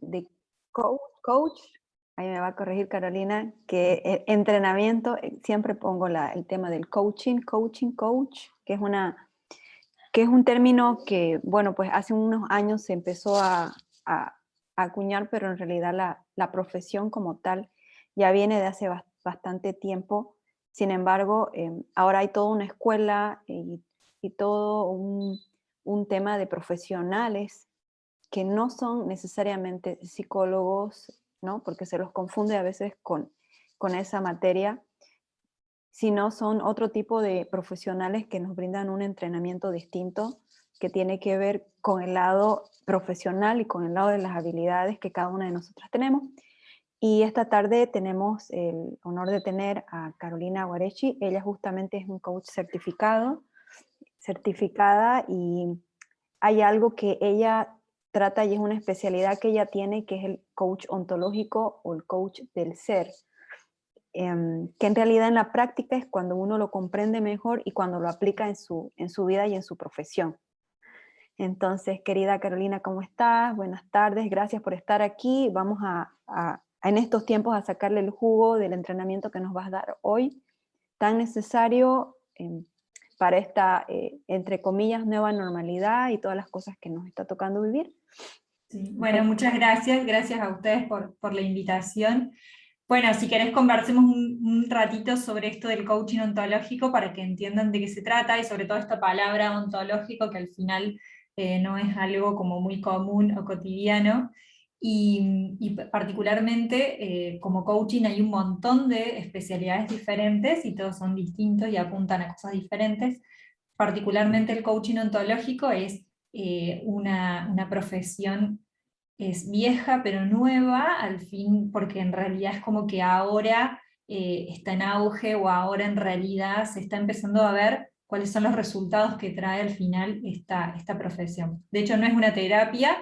de coach, ahí me va a corregir Carolina, que entrenamiento, siempre pongo el tema del coach, que es un término que, bueno, pues hace unos años se empezó a acuñar, pero en realidad la profesión como tal ya viene de hace bastante tiempo. Sin embargo, ahora hay toda una escuela y todo un tema de profesionales que no son necesariamente psicólogos, ¿no? Porque se los confunde a veces con esa materia, sino son otro tipo de profesionales que nos brindan un entrenamiento distinto que tiene que ver con el lado profesional y con el lado de las habilidades que cada una de nosotras tenemos. Y esta tarde tenemos el honor de tener a Carolina Guareschi. Ella justamente es un coach certificada, y hay algo que ella trata y es una especialidad que ella tiene, que es el coach ontológico o el coach del ser, que en realidad en la práctica es cuando uno lo comprende mejor y cuando lo aplica en su vida y en su profesión. Entonces, querida Carolina, ¿cómo estás? Buenas tardes, gracias por estar aquí. Vamos en estos tiempos a sacarle el jugo del entrenamiento que nos vas a dar hoy, tan necesario para esta, entre comillas, nueva normalidad y todas las cosas que nos está tocando vivir. Sí. Bueno, muchas gracias, gracias a ustedes por la invitación. Bueno, si querés conversemos un ratito sobre esto del coaching ontológico para que entiendan de qué se trata, y sobre todo esta palabra ontológico, que al final no es algo como muy común o cotidiano. Y particularmente como coaching hay un montón de especialidades diferentes y todos son distintos y apuntan a cosas diferentes. Particularmente el coaching ontológico es una profesión, es vieja pero nueva, al fin, porque en realidad es como que ahora está en auge, o ahora en realidad se está empezando a ver cuáles son los resultados que trae al final esta profesión. De hecho, no es una terapia,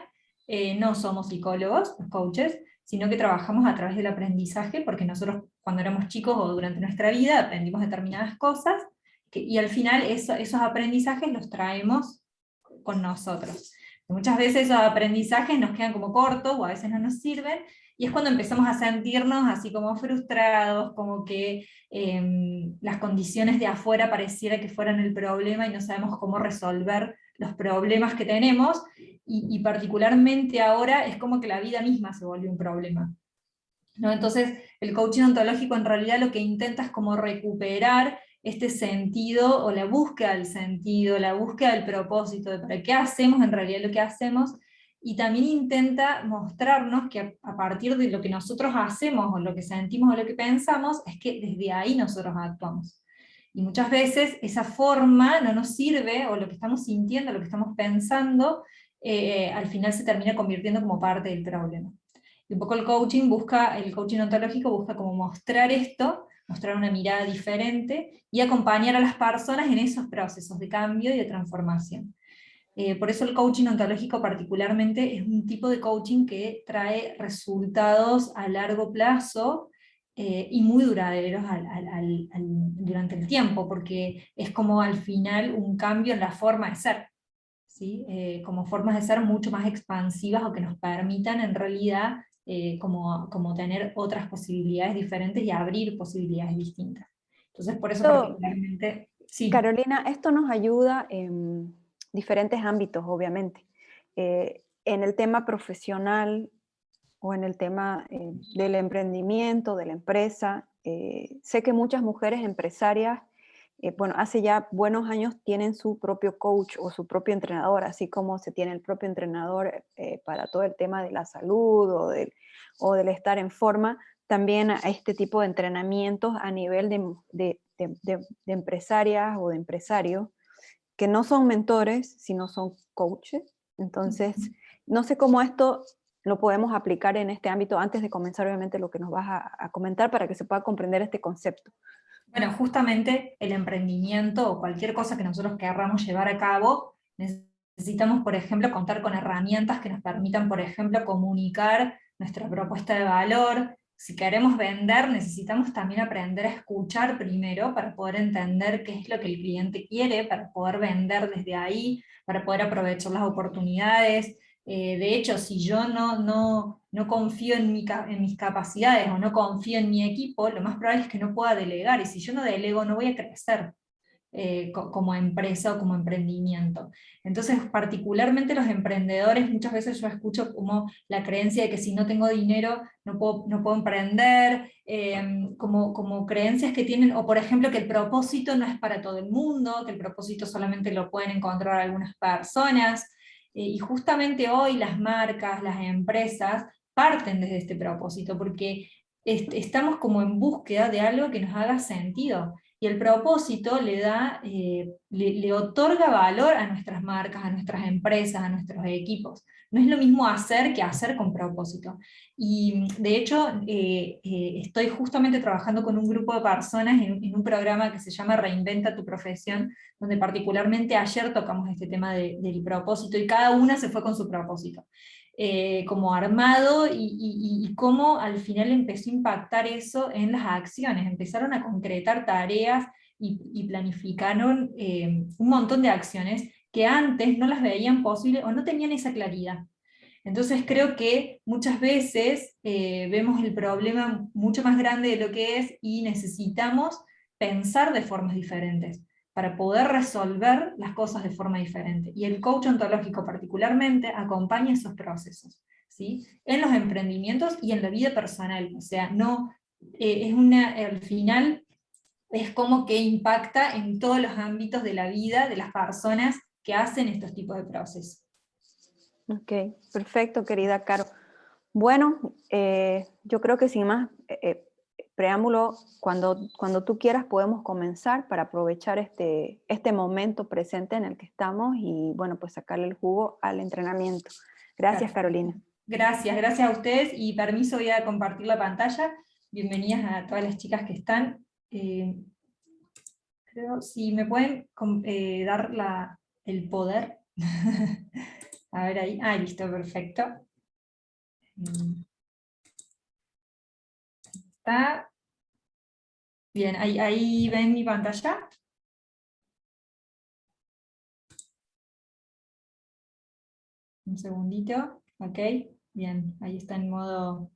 no somos psicólogos, los coaches, sino que trabajamos a través del aprendizaje, porque nosotros cuando éramos chicos o durante nuestra vida aprendimos determinadas cosas, y al final esos aprendizajes los traemos con nosotros. Muchas veces esos aprendizajes nos quedan como cortos o a veces no nos sirven, y es cuando empezamos a sentirnos así como frustrados, como que las condiciones de afuera pareciera que fueran el problema y no sabemos cómo resolver los problemas que tenemos, y particularmente ahora es como que la vida misma se vuelve un problema, ¿no? Entonces, el coaching ontológico en realidad lo que intenta es como recuperar este sentido, o la búsqueda del sentido, la búsqueda del propósito, de para qué hacemos en realidad lo que hacemos, y también intenta mostrarnos que a partir de lo que nosotros hacemos, o lo que sentimos, o lo que pensamos, es que desde ahí nosotros actuamos. Y muchas veces esa forma no nos sirve, o lo que estamos sintiendo, lo que estamos pensando, al final se termina convirtiendo como parte del problema. Y un poco el coaching ontológico busca como mostrar esto, mostrar una mirada diferente, y acompañar a las personas en esos procesos de cambio y de transformación. Por eso el coaching ontológico particularmente es un tipo de coaching que trae resultados a largo plazo, y muy duraderos durante el tiempo, porque es como al final un cambio en la forma de ser, ¿sí? Como formas de ser mucho más expansivas, o que nos permitan en realidad como tener otras posibilidades diferentes y abrir posibilidades distintas. Entonces por eso particularmente, sí. Carolina, esto nos ayuda en diferentes ámbitos, obviamente. En el tema profesional o en el tema del emprendimiento, de la empresa. Sé que muchas mujeres empresarias, bueno, hace ya buenos años tienen su propio coach o su propio entrenador, así como se tiene el propio entrenador para todo el tema de la salud o del estar en forma. También a este tipo de entrenamientos a nivel de empresarias o de empresarios que no son mentores, sino son coaches. Entonces, no sé cómo esto lo podemos aplicar en este ámbito antes de comenzar, obviamente, lo que nos vas a comentar para que se pueda comprender este concepto. Bueno, justamente el emprendimiento o cualquier cosa que nosotros querramos llevar a cabo, necesitamos, por ejemplo, contar con herramientas que nos permitan, por ejemplo, comunicar nuestra propuesta de valor. Si queremos vender, necesitamos también aprender a escuchar primero para poder entender qué es lo que el cliente quiere, para poder vender desde ahí, para poder aprovechar las oportunidades. De hecho, si yo no confío en en mis capacidades o no confío en mi equipo, lo más probable es que no pueda delegar, y si yo no delego no voy a crecer como empresa o como emprendimiento. Entonces, particularmente los emprendedores, muchas veces yo escucho como la creencia de que si no tengo dinero no puedo emprender, como creencias que tienen, o por ejemplo que el propósito no es para todo el mundo, que el propósito solamente lo pueden encontrar algunas personas, y justamente hoy las marcas, las empresas, parten desde este propósito, porque estamos como en búsqueda de algo que nos haga sentido. Y el propósito le otorga valor a nuestras marcas, a nuestras empresas, a nuestros equipos. No es lo mismo hacer que hacer con propósito. Y de hecho, estoy justamente trabajando con un grupo de personas en un programa que se llama Reinventa tu profesión, donde particularmente ayer tocamos este tema del propósito, y cada una se fue con su propósito. Como armado, y cómo al final empezó a impactar eso en las acciones. Empezaron a concretar tareas y planificaron un montón de acciones que antes no las veían posibles o no tenían esa claridad. Entonces creo que muchas veces vemos el problema mucho más grande de lo que es, y necesitamos pensar de formas diferentes para poder resolver las cosas de forma diferente. Y el coach ontológico particularmente acompaña esos procesos, ¿sí? En los emprendimientos y en la vida personal. O sea, no, al final es como que impacta en todos los ámbitos de la vida de las personas que hacen estos tipos de procesos. Ok, perfecto, querida Caro. Bueno, yo creo que sin más preámbulo, cuando tú quieras podemos comenzar para aprovechar este momento presente en el que estamos y, bueno, pues sacarle el jugo al entrenamiento. Gracias, Perfecto. Carolina. Gracias a ustedes, y permiso, voy a compartir la pantalla. Bienvenidas a todas las chicas que están. Creo, si me pueden dar el poder. A ver ahí, listo, perfecto. Está bien, ahí ven mi pantalla. Un segundito, ok, bien, ahí está en modo...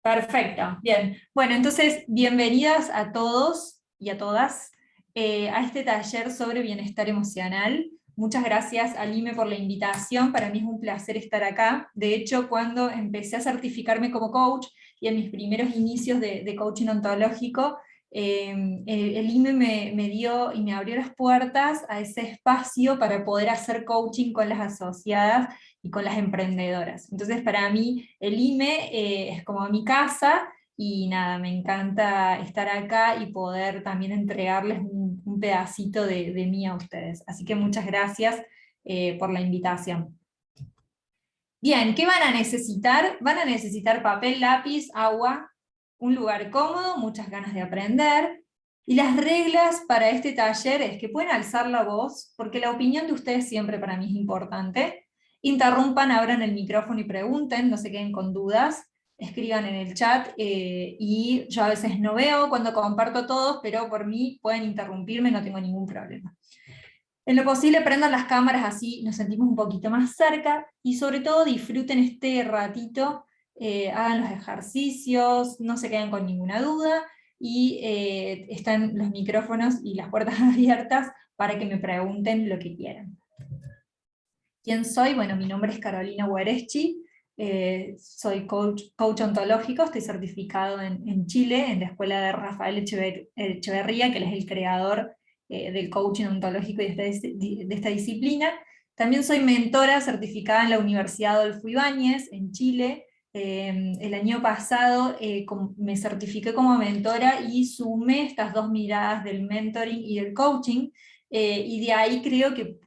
Perfecto, bien. Bueno, entonces, bienvenidas a todos y a todas a este taller sobre bienestar emocional. Muchas gracias a Lime por la invitación, para mí es un placer estar acá. De hecho, cuando empecé a certificarme como coach y en mis primeros inicios de coaching ontológico, el Lime me dio y me abrió las puertas a ese espacio para poder hacer coaching con las asociadas y con las emprendedoras. Entonces, para mí, el IME es como mi casa, y nada, me encanta estar acá y poder también entregarles un pedacito de mí a ustedes. Así que muchas gracias por la invitación. Bien, ¿qué van a necesitar? Van a necesitar papel, lápiz, agua, un lugar cómodo, muchas ganas de aprender. Y las reglas para este taller es que pueden alzar la voz, porque la opinión de ustedes siempre para mí es importante. Interrumpan, abran el micrófono y pregunten, no se queden con dudas. Escriban en el chat, y yo a veces no veo cuando comparto a todos, pero por mí pueden interrumpirme, no tengo ningún problema. En lo posible prendan las cámaras, así nos sentimos un poquito más cerca, y sobre todo disfruten este ratito, hagan los ejercicios, no se queden con ninguna duda, y están los micrófonos y las puertas abiertas para que me pregunten lo que quieran. ¿Quién soy? Bueno, mi nombre es Carolina Guareschi, soy coach ontológico, estoy certificado en Chile, en la escuela de Rafael Echeverría, que él es el creador del coaching ontológico y de esta disciplina. También soy mentora certificada en la Universidad Adolfo Ibáñez, en Chile. El año pasado me certifiqué como mentora y sumé estas dos miradas del mentoring y del coaching, y de ahí creo que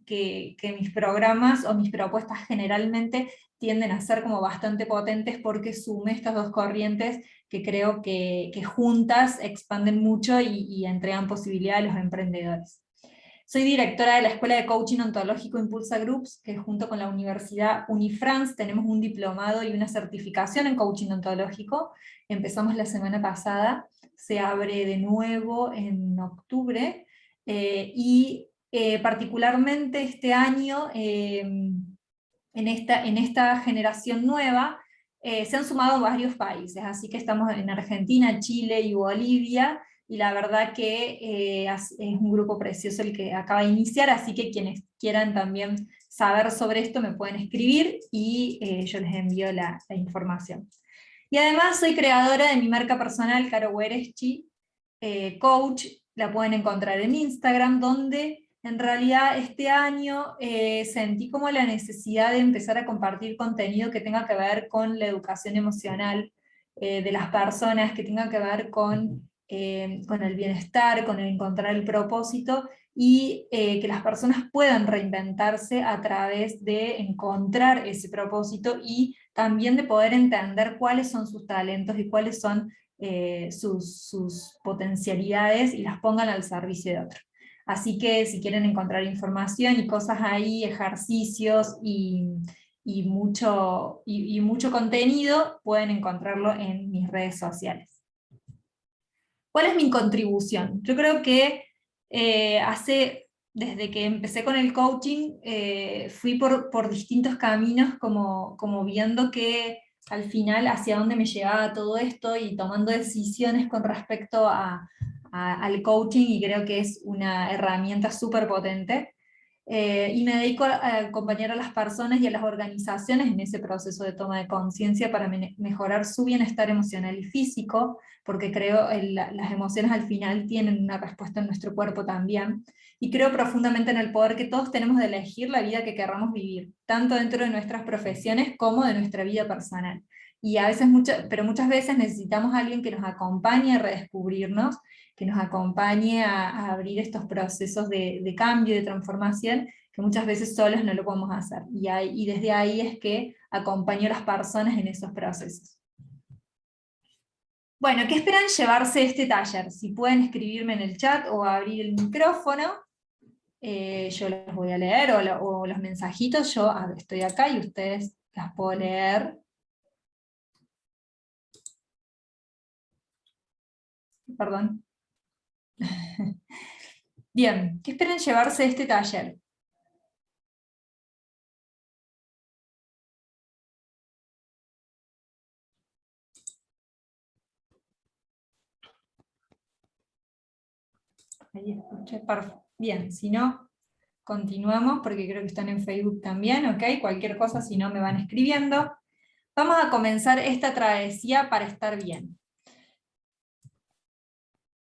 mis programas o mis propuestas generalmente tienden a ser como bastante potentes, porque sumé estas dos corrientes que creo que juntas expanden mucho y entregan posibilidad a los emprendedores. Soy directora de la Escuela de Coaching Ontológico Impulsa Groups, que junto con la Universidad Unifrance tenemos un diplomado y una certificación en coaching ontológico. Empezamos la semana pasada, se abre de nuevo en octubre, y particularmente este año en esta generación nueva, se han sumado varios países, así que estamos en Argentina, Chile y Bolivia, y la verdad que es un grupo precioso el que acaba de iniciar, así que quienes quieran también saber sobre esto me pueden escribir y yo les envío la información. Y además soy creadora de mi marca personal, Caro Guereschi, Coach, la pueden encontrar en Instagram, donde en realidad este año sentí como la necesidad de empezar a compartir contenido que tenga que ver con la educación emocional de las personas, que tenga que ver con el bienestar, con el encontrar el propósito, y que las personas puedan reinventarse a través de encontrar ese propósito y también de poder entender cuáles son sus talentos y cuáles son sus potencialidades y las pongan al servicio de otros. Así que si quieren encontrar información y cosas ahí, ejercicios y mucho contenido, pueden encontrarlo en mis redes sociales. ¿Cuál es mi contribución? Yo creo que desde que empecé con el coaching, fui por distintos caminos como viendo que al final hacia dónde me llevaba todo esto y tomando decisiones con respecto al coaching, y creo que es una herramienta súper potente. Y me dedico a acompañar a las personas y a las organizaciones en ese proceso de toma de conciencia para mejorar su bienestar emocional y físico, porque creo que las emociones al final tienen una respuesta en nuestro cuerpo también, y creo profundamente en el poder que todos tenemos de elegir la vida que querramos vivir, tanto dentro de nuestras profesiones como de nuestra vida personal. Y a veces, pero muchas veces necesitamos a alguien que nos acompañe a redescubrirnos, que nos acompañe a abrir estos procesos de cambio, de transformación, que muchas veces solos no lo podemos hacer. Y desde ahí es que acompaño a las personas en esos procesos. Bueno, ¿qué esperan llevarse de este taller? Si pueden escribirme en el chat o abrir el micrófono, yo los voy a leer, o los mensajitos, yo estoy acá y ustedes las puedo leer. Perdón. Bien, ¿qué esperan llevarse de este taller? Ahí escuché, bien, si no, continuamos porque creo que están en Facebook también, ¿ok? Cualquier cosa, si no, me van escribiendo. Vamos a comenzar esta travesía para estar bien.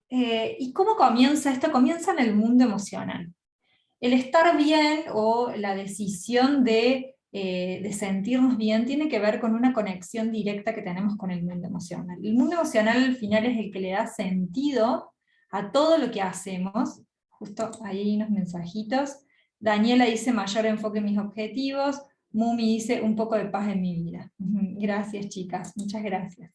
¿Y cómo comienza esto? Comienza en el mundo emocional. El estar bien o la decisión de sentirnos bien tiene que ver con una conexión directa que tenemos con el mundo emocional. El mundo emocional al final es el que le da sentido a todo lo que hacemos. Justo ahí hay unos mensajitos. Daniela dice mayor enfoque en mis objetivos. Mumi dice un poco de paz en mi vida. Gracias, chicas, muchas gracias.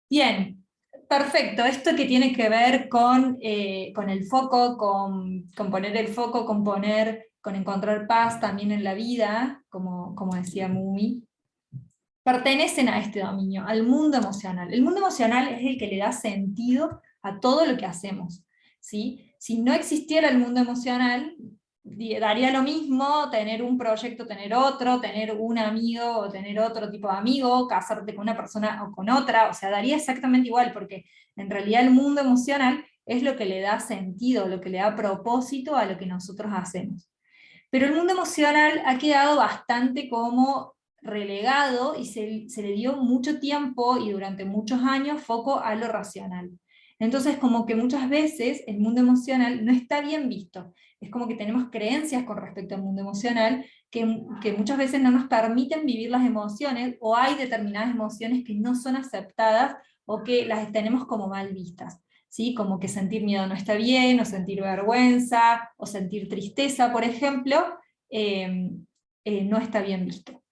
Bien, perfecto. Esto que tiene que ver con el foco, con poner el foco, con encontrar paz también en la vida, como decía Mumi, pertenecen a este dominio, al mundo emocional. El mundo emocional es el que le da sentido a todo lo que hacemos, ¿sí? Si no existiera el mundo emocional, daría lo mismo tener un proyecto, tener otro, tener un amigo o tener otro tipo de amigo, casarte con una persona o con otra, o sea, daría exactamente igual, porque en realidad el mundo emocional es lo que le da sentido, lo que le da propósito a lo que nosotros hacemos. Pero el mundo emocional ha quedado bastante como relegado y se le dio mucho tiempo y durante muchos años foco a lo racional. Entonces, como que muchas veces el mundo emocional no está bien visto. Es como que tenemos creencias con respecto al mundo emocional que muchas veces no nos permiten vivir las emociones, o hay determinadas emociones que no son aceptadas o que las tenemos como mal vistas. ¿Sí? Como que sentir miedo no está bien, o sentir vergüenza, o sentir tristeza, por ejemplo, no está bien visto.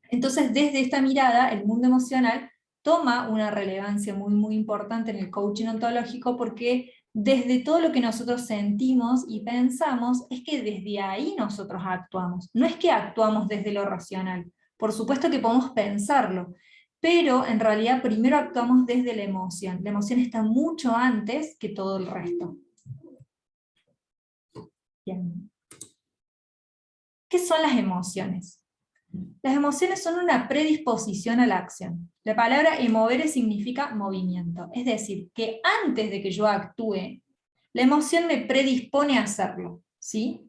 Entonces, desde esta mirada, el mundo emocional toma una relevancia muy, muy importante en el coaching ontológico, porque desde todo lo que nosotros sentimos y pensamos, es que desde ahí nosotros actuamos. No es que actuamos desde lo racional. Por supuesto que podemos pensarlo, pero en realidad primero actuamos desde la emoción. La emoción está mucho antes que todo el resto. Bien. ¿Qué son las emociones? Las emociones son una predisposición a la acción. La palabra emovere significa movimiento, es decir, que antes de que yo actúe, la emoción me predispone a hacerlo, ¿sí?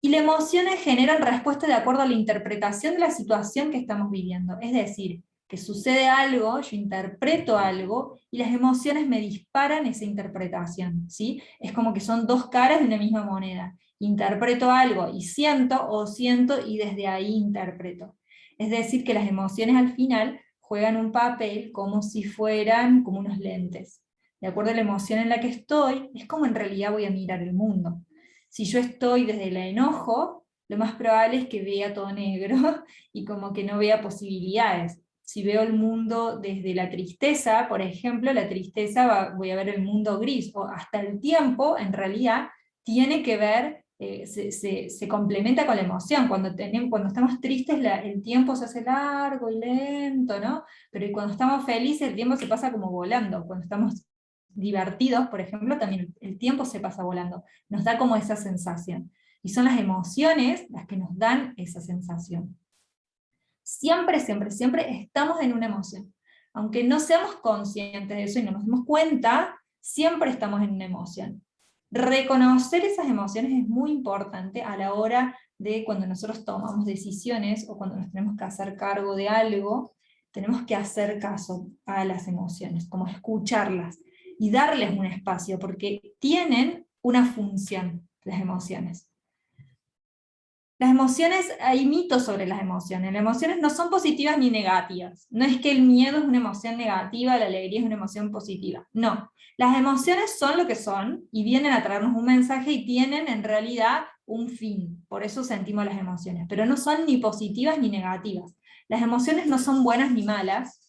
Y las emociones generan respuestas de acuerdo a la interpretación de la situación que estamos viviendo. Es decir, que sucede algo, yo interpreto algo, y las emociones me disparan esa interpretación, ¿sí? Es como que son dos caras de una misma moneda. Interpreto algo y siento, o siento y desde ahí interpreto. Es decir, que las emociones al final juegan un papel como si fueran como unos lentes. De acuerdo a la emoción en la que estoy, es como en realidad voy a mirar el mundo. Si yo estoy desde el enojo, lo más probable es que vea todo negro y como que no vea posibilidades. Si veo el mundo desde la tristeza, por ejemplo, la tristeza voy a ver el mundo gris, o hasta el tiempo, en realidad, tiene que ver, se complementa con la emoción. Cuando estamos tristes, el tiempo se hace largo y lento, ¿no? Pero cuando estamos felices, el tiempo se pasa como volando. Cuando estamos divertidos, por ejemplo, también el tiempo se pasa volando. Nos da como esa sensación. Y son las emociones las que nos dan esa sensación. Siempre, siempre, siempre estamos en una emoción. Aunque no seamos conscientes de eso y no nos demos cuenta, siempre estamos en una emoción. Reconocer esas emociones es muy importante a la hora de cuando nosotros tomamos decisiones o cuando nos tenemos que hacer cargo de algo, tenemos que hacer caso a las emociones, como escucharlas y darles un espacio, porque tienen una función, las emociones. Las emociones, hay mitos sobre las emociones. Las emociones no son positivas ni negativas. No es que el miedo es una emoción negativa, la alegría es una emoción positiva. No. Las emociones son lo que son y vienen a traernos un mensaje y tienen en realidad un fin. Por eso sentimos las emociones. Pero no son ni positivas ni negativas. Las emociones no son buenas ni malas.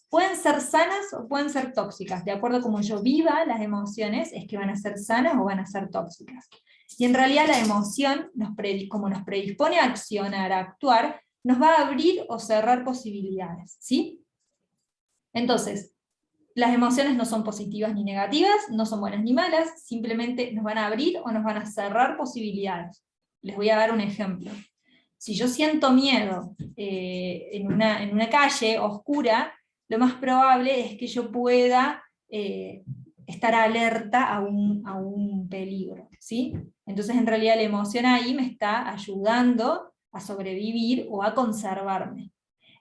Pueden ser sanas o pueden ser tóxicas. De acuerdo a cómo yo viva las emociones, es que van a ser sanas o van a ser tóxicas. Y en realidad la emoción, como nos predispone a accionar, a actuar, nos va a abrir o cerrar posibilidades, ¿sí? Entonces, las emociones no son positivas ni negativas, no son buenas ni malas, simplemente nos van a abrir o nos van a cerrar posibilidades. Les voy a dar un ejemplo. Si yo siento miedo en una calle oscura, lo más probable es que yo pueda estar alerta a un peligro, ¿sí? Entonces en realidad la emoción ahí me está ayudando a sobrevivir o a conservarme.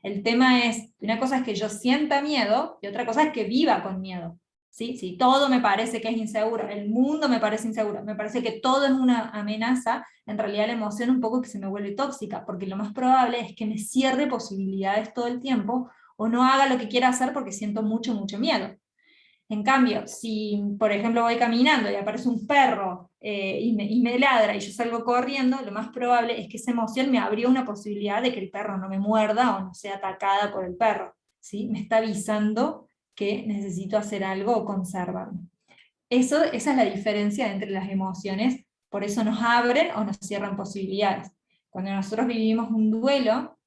El tema es, una cosa es que yo sienta miedo y otra cosa es que viva con miedo. ¿Sí? Si todo me parece que es inseguro, el mundo me parece inseguro, me parece que todo es una amenaza, en realidad la emoción un poco que se me vuelve tóxica, porque lo más probable es que me cierre posibilidades todo el tiempo o no haga lo que quiera hacer porque siento mucho, mucho miedo. En cambio, si por ejemplo voy caminando y aparece un perro y me ladra y yo salgo corriendo, lo más probable es que esa emoción me abrió una posibilidad de que el perro no me muerda o no sea atacada por el perro. ¿Sí? Me está avisando que necesito hacer algo o conservarme. Esa es la diferencia entre las emociones, por eso nos abren o nos cierran posibilidades. Cuando nosotros vivimos un duelo,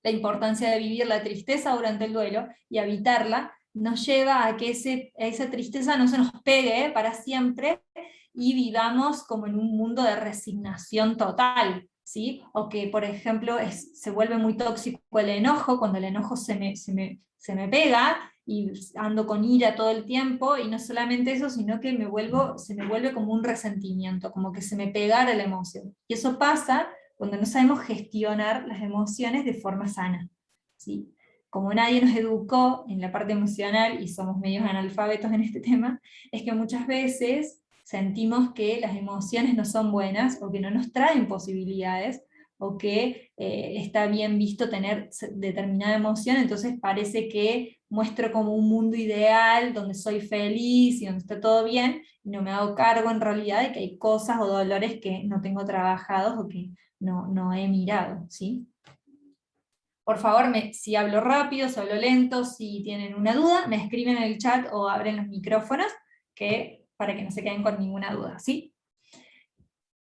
la importancia de vivir la tristeza durante el duelo y evitarla, nos lleva a que esa tristeza no se nos pegue para siempre y vivamos como en un mundo de resignación total, ¿sí? O que, por ejemplo, se vuelve muy tóxico el enojo, cuando el enojo se me pega y ando con ira todo el tiempo, y no solamente eso, sino que se me vuelve como un resentimiento, como que se me pegara la emoción. Y eso pasa cuando no sabemos gestionar las emociones de forma sana, ¿sí? Como nadie nos educó en la parte emocional y somos medios analfabetos en este tema, es que muchas veces sentimos que las emociones no son buenas o que no nos traen posibilidades o que está bien visto tener determinada emoción, entonces parece que muestro como un mundo ideal donde soy feliz y donde está todo bien, y no me hago cargo en realidad de que hay cosas o dolores que no tengo trabajados o que no he mirado, ¿sí? Por favor, si hablo rápido, si hablo lento, si tienen una duda, me escriben en el chat o abren los micrófonos para que no se queden con ninguna duda, ¿sí?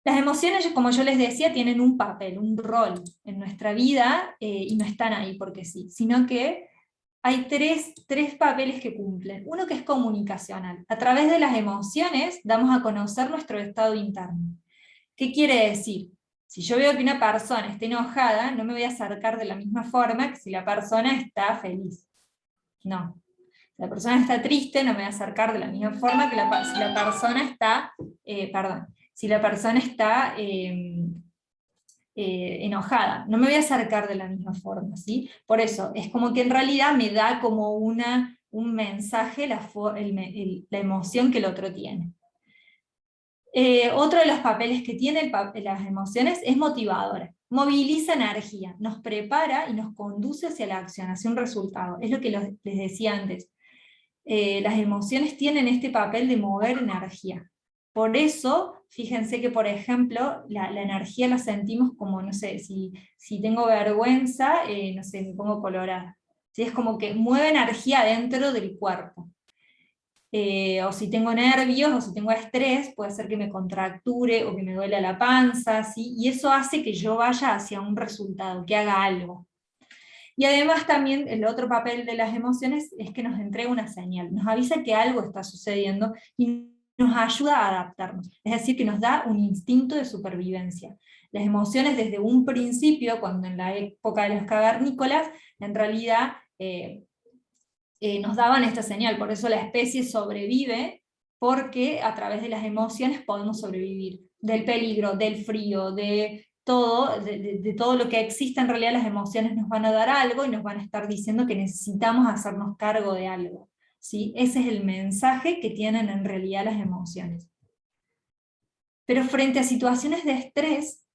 Las emociones, como yo les decía, tienen un papel, un rol en nuestra vida y no están ahí porque sí, sino que hay tres papeles que cumplen. Uno que es comunicacional. A través de las emociones damos a conocer nuestro estado interno. ¿Qué quiere decir? Si yo veo que una persona está enojada, no me voy a acercar de la misma forma que si la persona está feliz. No. Si la persona está triste, no me voy a acercar de la misma forma que si la persona está, si la persona está enojada. No me voy a acercar de la misma forma, ¿sí? Por eso, es como que en realidad me da como un mensaje la emoción que el otro tiene. Otro de los papeles que tienen las emociones es motivadora. Moviliza energía, nos prepara y nos conduce hacia la acción, hacia un resultado. Es lo que les decía antes. Las emociones tienen este papel de mover energía. Por eso, fíjense que, por ejemplo, la energía la sentimos como, no sé, si tengo vergüenza, no sé, me pongo colorada. ¿Sí? Es como que mueve energía dentro del cuerpo. O si tengo nervios, o si tengo estrés, puede ser que me contracture, o que me duele la panza, ¿sí? Y eso hace que yo vaya hacia un resultado, que haga algo. Y además también el otro papel de las emociones es que nos entrega una señal, nos avisa que algo está sucediendo y nos ayuda a adaptarnos, es decir, que nos da un instinto de supervivencia. Las emociones desde un principio, cuando en la época de los cavernícolas, en realidad nos daban esta señal, por eso la especie sobrevive, porque a través de las emociones podemos sobrevivir, del peligro, del frío, de todo lo que existe. En realidad las emociones nos van a dar algo y nos van a estar diciendo que necesitamos hacernos cargo de algo, ¿sí? Ese es el mensaje que tienen en realidad las emociones. Pero frente a situaciones de estrés,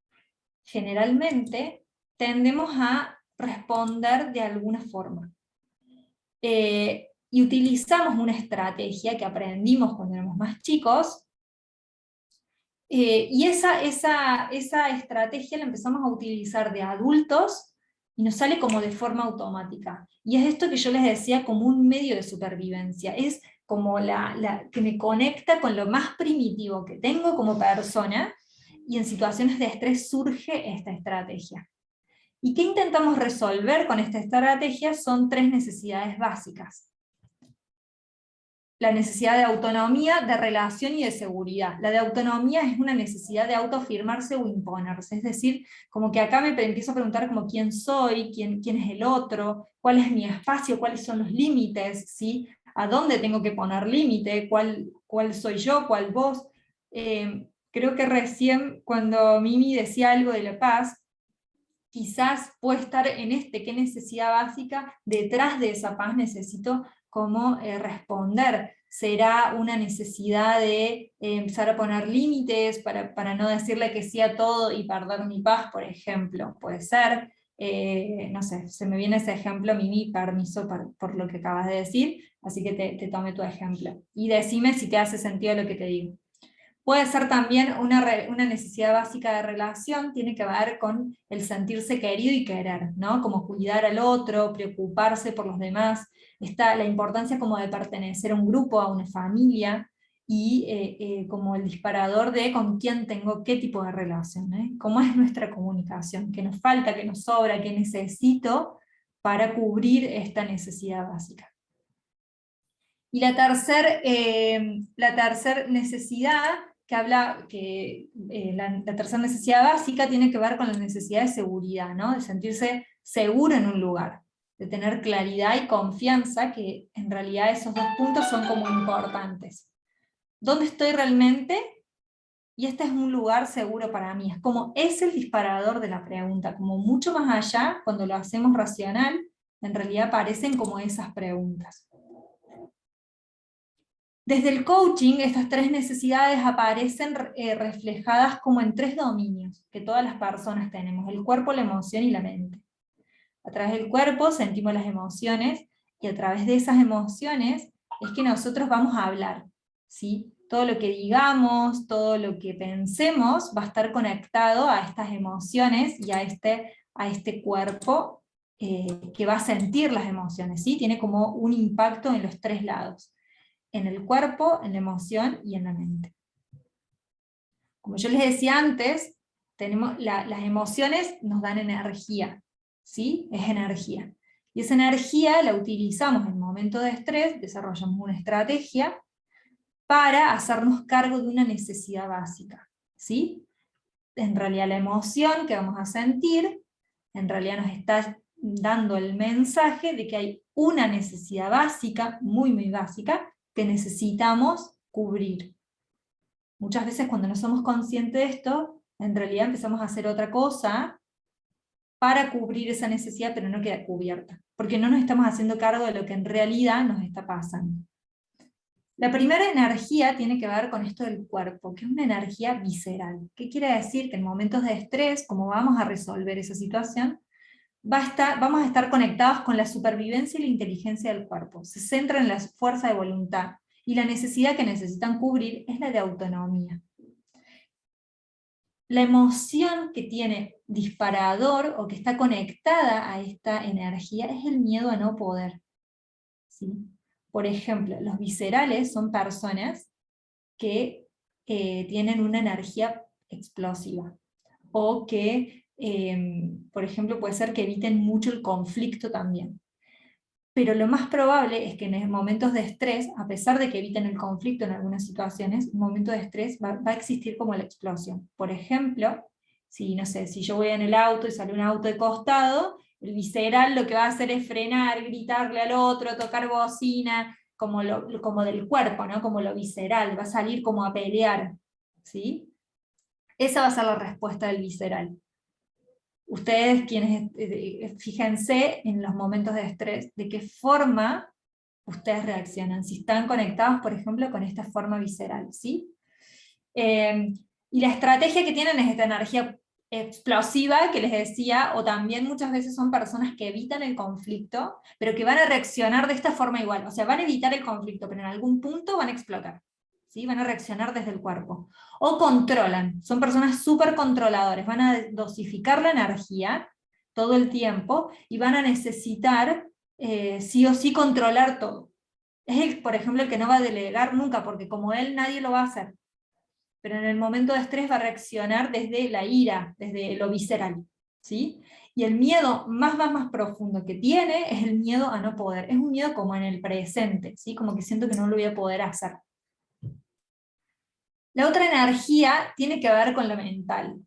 generalmente tendemos a responder de alguna forma. Y utilizamos una estrategia que aprendimos cuando éramos más chicos, y esa estrategia la empezamos a utilizar de adultos y nos sale como de forma automática. Y es esto que yo les decía como un medio de supervivencia, es como que me conecta con lo más primitivo que tengo como persona, y en situaciones de estrés surge esta estrategia. ¿Y qué intentamos resolver con esta estrategia? Son 3 necesidades básicas. La necesidad de autonomía, de relación y de seguridad. La de autonomía es una necesidad de autoafirmarse o imponerse, es decir, como que acá me empiezo a preguntar como quién soy, quién es el otro, cuál es mi espacio, cuáles son los límites, ¿sí? ¿A dónde tengo que poner límite? ¿Cuál soy yo? ¿Cuál vos? Creo que recién cuando Mimi decía algo de la paz, quizás puede estar en qué necesidad básica detrás de esa paz necesito como responder. ¿Será una necesidad de empezar a poner límites para no decirle que sí a todo y perder mi paz, por ejemplo? Puede ser, no sé, se me viene ese ejemplo, Mimi, permiso por lo que acabas de decir, así que te tomé tu ejemplo. Y decime si te hace sentido lo que te digo. Puede ser también una necesidad básica de relación, tiene que ver con el sentirse querido y querer, ¿no? Como cuidar al otro, preocuparse por los demás, está la importancia como de pertenecer a un grupo, a una familia, y como el disparador de con quién tengo qué tipo de relación, ¿eh? Cómo es nuestra comunicación, qué nos falta, qué nos sobra, qué necesito para cubrir esta necesidad básica. Y la tercera necesidad que habla, la tercera necesidad básica tiene que ver con la necesidad de seguridad, ¿no? De sentirse seguro en un lugar, de tener claridad y confianza, que en realidad esos 2 puntos son como importantes. ¿Dónde estoy realmente? Y este es un lugar seguro para mí, es el disparador de la pregunta, como mucho más allá, cuando lo hacemos racional, en realidad aparecen como esas preguntas. Desde el coaching, estas 3 necesidades aparecen reflejadas como en 3 dominios que todas las personas tenemos: el cuerpo, la emoción y la mente. A través del cuerpo sentimos las emociones, y a través de esas emociones es que nosotros vamos a hablar, ¿sí? Todo lo que digamos, todo lo que pensemos va a estar conectado a estas emociones y a este cuerpo que va a sentir las emociones, ¿sí? Tiene como un impacto en los 3 lados: en el cuerpo, en la emoción y en la mente. Como yo les decía antes, las emociones nos dan energía, ¿sí? Es energía. Y esa energía la utilizamos en momentos de estrés, desarrollamos una estrategia para hacernos cargo de una necesidad básica, ¿sí? en realidad la emoción que vamos a sentir, en realidad nos está dando el mensaje de que hay una necesidad básica, muy muy básica, que necesitamos cubrir. Muchas veces cuando no somos conscientes de esto, en realidad empezamos a hacer otra cosa para cubrir esa necesidad, pero no queda cubierta, porque no nos estamos haciendo cargo de lo que en realidad nos está pasando. La primera energía tiene que ver con esto del cuerpo, que es una energía visceral. ¿Qué quiere decir? Que en momentos de estrés, como vamos a resolver esa situación, vamos a estar conectados con la supervivencia y la inteligencia del cuerpo. Se centra en la fuerza de voluntad, y la necesidad que necesitan cubrir es la de autonomía. La emoción que tiene disparador o que está conectada a esta energía es el miedo a no poder. ¿Sí? Por ejemplo, los viscerales son personas que tienen una energía explosiva, o que, por ejemplo, puede ser que eviten mucho el conflicto también. Pero lo más probable es que en momentos de estrés, a pesar de que eviten el conflicto en algunas situaciones, en momentos de estrés va a existir como la explosión. Por ejemplo, si, no sé, si yo voy en el auto y sale un auto de costado, el visceral lo que va a hacer es frenar, gritarle al otro, tocar bocina, como del cuerpo, ¿no? Como lo visceral, va a salir como a pelear, ¿sí? Esa va a ser la respuesta del visceral. Ustedes, quienes fíjense en los momentos de estrés, de qué forma ustedes reaccionan, si están conectados, por ejemplo, con esta forma visceral, ¿sí? Y la estrategia que tienen es esta energía explosiva que les decía, o también muchas veces son personas que evitan el conflicto, pero que van a reaccionar de esta forma igual, o sea, van a evitar el conflicto, pero en algún punto van a explotar, ¿sí? Van a reaccionar desde el cuerpo. O controlan, son personas súper controladores, van a dosificar la energía todo el tiempo, y van a necesitar sí o sí controlar todo. Es por ejemplo, el que no va a delegar nunca, porque como él nadie lo va a hacer. Pero en el momento de estrés va a reaccionar desde la ira, desde lo visceral, ¿sí? Y el miedo más profundo que tiene es el miedo a no poder. Es un miedo como en el presente, ¿sí? Como que siento que no lo voy a poder hacer. La otra energía tiene que ver con lo mental,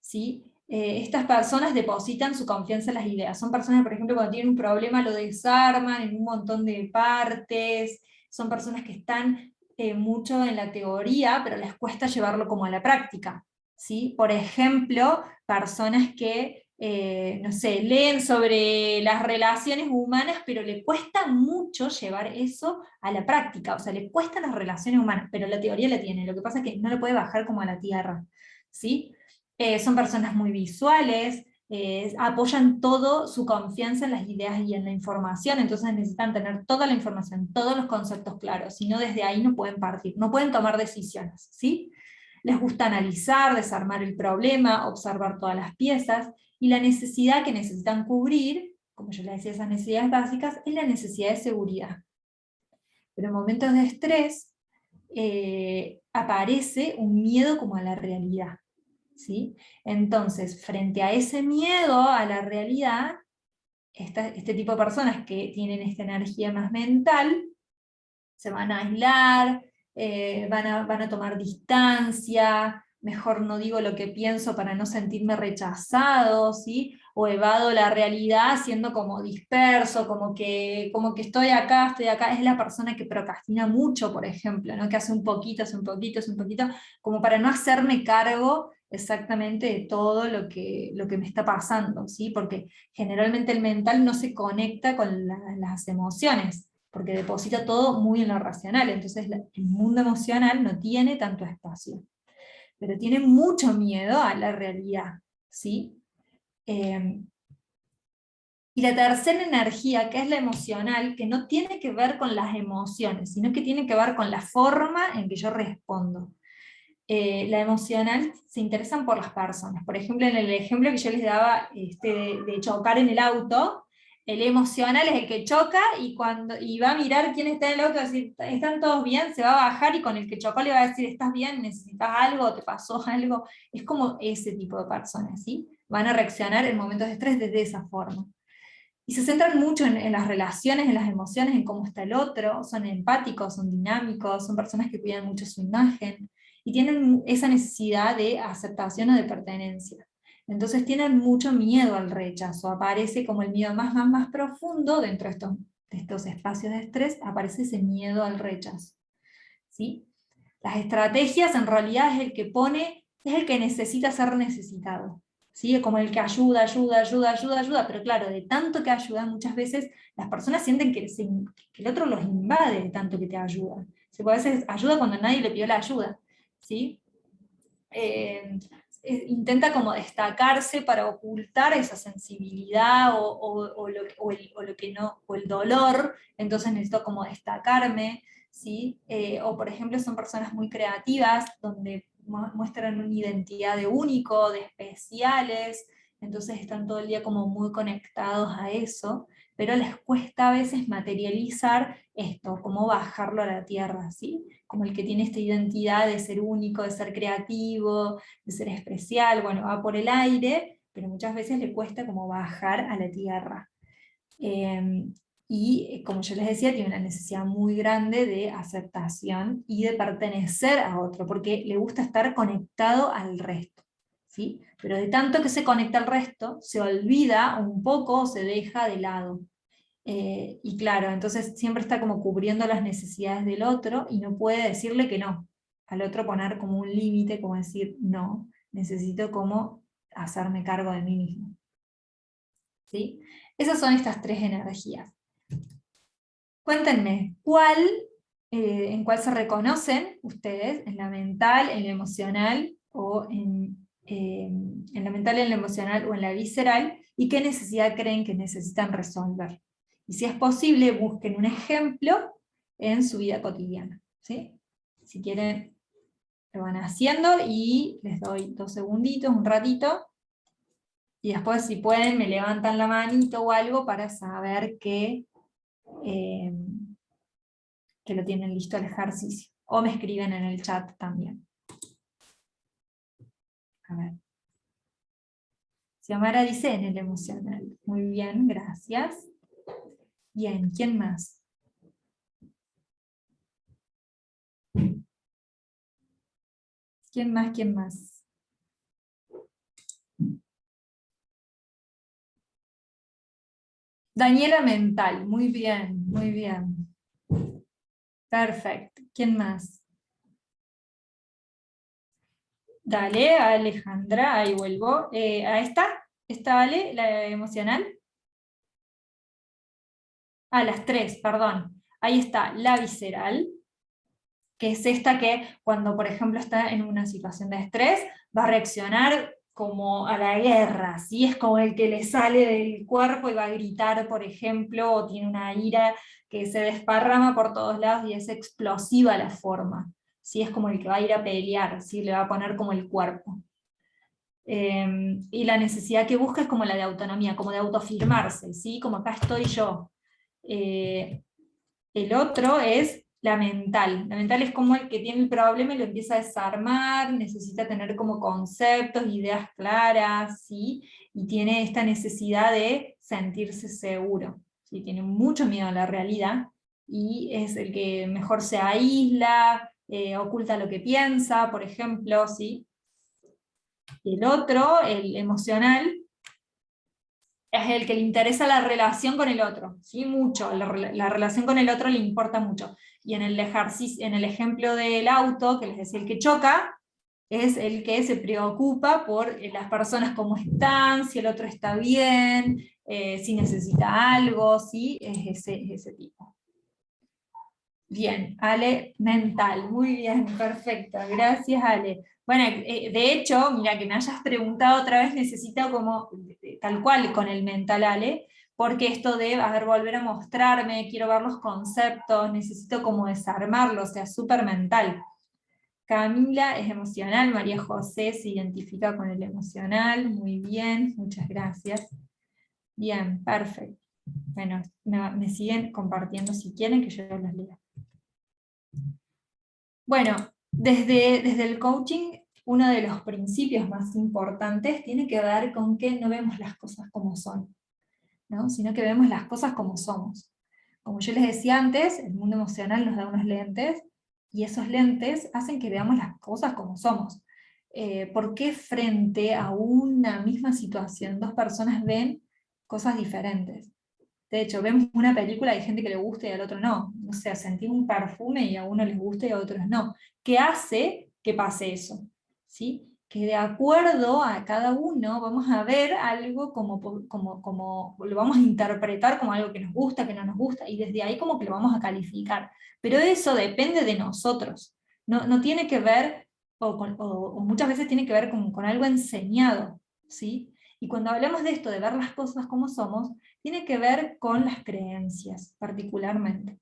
¿sí? Estas personas depositan su confianza en las ideas. Son personas, por ejemplo, cuando tienen un problema lo desarman en un montón de partes. Son personas que están mucho en la teoría, pero les cuesta llevarlo como a la práctica, ¿sí? Por ejemplo, personas que, no sé, leen sobre las relaciones humanas, pero le cuesta mucho llevar eso a la práctica. O sea, le cuestan las relaciones humanas, pero la teoría la tiene. Lo que pasa es que no lo puede bajar como a la tierra, ¿sí? Son personas muy visuales, apoyan todo su confianza en las ideas y en la información, entonces necesitan tener toda la información, todos los conceptos claros, si no desde ahí no pueden partir, no pueden tomar decisiones, ¿sí? Les gusta analizar, desarmar el problema, observar todas las piezas, y la necesidad que necesitan cubrir, como yo les decía, esas necesidades básicas, es la necesidad de seguridad. Pero en momentos de estrés aparece un miedo como a la realidad, ¿sí? Entonces, frente a ese miedo a la realidad, este tipo de personas que tienen esta energía más mental, se van a aislar, van a tomar distancia, mejor no digo lo que pienso para no sentirme rechazado, ¿sí? O evado la realidad siendo como disperso, como que estoy acá, es la persona que procrastina mucho, por ejemplo, ¿no? Que hace un poquito, como para no hacerme cargo exactamente de todo lo que me está pasando, ¿sí? Porque generalmente el mental no se conecta con las emociones, porque deposita todo muy en lo racional, entonces el mundo emocional no tiene tanto espacio, pero tiene mucho miedo a la realidad, ¿sí? Y la tercera energía, que es la emocional, que no tiene que ver con las emociones, sino que tiene que ver con la forma en que yo respondo. La emocional se interesan por las personas. Por ejemplo, en el ejemplo que yo les daba de chocar en el auto, el emocional es el que choca y va a mirar quién está en el auto, va a decir, ¿están todos bien? Se va a bajar y con el que chocó le va a decir, ¿estás bien? ¿Necesitas algo? ¿Te pasó algo? Es como ese tipo de personas, ¿sí? Van a reaccionar en momentos de estrés desde esa forma. Y se centran mucho en las relaciones, en las emociones, en cómo está el otro, son empáticos, son dinámicos, son personas que cuidan mucho su imagen, y tienen esa necesidad de aceptación o de pertenencia. Entonces tienen mucho miedo al rechazo, aparece como el miedo más profundo dentro de estos espacios de estrés, aparece ese miedo al rechazo. ¿Sí? Las estrategias en realidad es el que necesita ser necesitado. ¿Sí? Como el que ayuda, pero claro, de tanto que ayuda, muchas veces las personas sienten que el otro los invade de tanto que te ayuda. A veces ayuda cuando nadie le pidió la ayuda. ¿Sí? Intenta como destacarse para ocultar esa sensibilidad o lo que no, o el dolor, entonces necesito como destacarme, ¿sí? O por ejemplo son personas muy creativas, donde muestran una identidad de único, de especiales, entonces están todo el día como muy conectados a eso, pero les cuesta a veces materializar esto, como bajarlo a la tierra, ¿sí? Como el que tiene esta identidad de ser único, de ser creativo, de ser especial, bueno, va por el aire, pero muchas veces le cuesta como bajar a la tierra. Y como yo les decía, tiene una necesidad muy grande de aceptación y de pertenecer a otro, porque le gusta estar conectado al resto. ¿Sí? Pero de tanto que se conecta al resto, se olvida un poco, se deja de lado. Y claro, entonces siempre está como cubriendo las necesidades del otro y no puede decirle que no. Al otro poner como un límite, como decir, no, necesito como hacerme cargo de mí mismo. ¿Sí? Esas son estas tres energías. Cuéntenme, ¿en cuál se reconocen ustedes? ¿En la mental, en la emocional, o en la mental, en la emocional o en la visceral? ¿Y qué necesidad creen que necesitan resolver? Y si es posible, busquen un ejemplo en su vida cotidiana. ¿Sí? Si quieren, lo van haciendo y les doy 2 segunditos, un ratito, y después si pueden me levantan la manito o algo para saber eh, que lo tienen listo el ejercicio. O me escriben en el chat también. A ver. Xiomara dice en el emocional. Muy bien, gracias. Bien, ¿quién más? ¿Quién más? ¿Quién más? Daniela mental, muy bien, muy bien. Perfecto. ¿Quién más? Dale, Alejandra, ahí vuelvo. ¿A esta vale, la emocional? A las 3, perdón. Ahí está, la visceral, que es esta que cuando, por ejemplo, está en una situación de estrés, va a reaccionar como a la guerra, ¿sí? Es como el que le sale del cuerpo y va a gritar, por ejemplo, o tiene una ira que se desparrama por todos lados y es explosiva la forma, ¿sí? Es como el que va a ir a pelear, ¿sí? Le va a poner como el cuerpo. Y la necesidad que busca es como la de autonomía, como de autoafirmarse, ¿sí? Como acá estoy yo. El otro es la mental. La mental es como el que tiene el problema y lo empieza a desarmar, necesita tener como conceptos, ideas claras, ¿sí? Y tiene esta necesidad de sentirse seguro, ¿sí? Tiene mucho miedo a la realidad y es el que mejor se aísla, oculta lo que piensa, por ejemplo, ¿sí? El otro, el emocional, es el que le interesa la relación con el otro, ¿sí? Mucho, la relación con el otro le importa mucho. Y en el ejercicio, en el ejemplo del auto, que les decía, el que choca, es el que se preocupa por las personas cómo están, si el otro está bien, si necesita algo, ¿sí? Es ese tipo. Bien, Ale, mental, muy bien, perfecto, gracias Ale. Bueno, de hecho, mira, que me hayas preguntado otra vez, necesito como, tal cual con el mental Ale, porque esto de, a ver, volver a mostrarme, quiero ver los conceptos, necesito como desarmarlo, o sea, súper mental. Camila es emocional, María José se identifica con el emocional, muy bien, muchas gracias. Bien, perfecto. Bueno, me siguen compartiendo si quieren que yo los lea. Bueno, desde el coaching, uno de los principios más importantes tiene que ver con que no vemos las cosas como son, ¿no? Sino que vemos las cosas como somos. Como yo les decía antes, el mundo emocional nos da unos lentes, y esos lentes hacen que veamos las cosas como somos. ¿Por qué frente a una misma situación dos personas ven cosas diferentes? De hecho, vemos una película y hay gente que le gusta y al otro no. O sea, sentimos un perfume y a uno les gusta y a otros no. ¿Qué hace que pase eso? ¿Sí? Que de acuerdo a cada uno vamos a ver algo como lo vamos a interpretar como algo que nos gusta, que no nos gusta, y desde ahí como que lo vamos a calificar. Pero eso depende de nosotros. No tiene que ver, o muchas veces tiene que ver con algo enseñado, ¿sí? Y cuando hablamos de esto, de ver las cosas como somos, tiene que ver con las creencias, particularmente.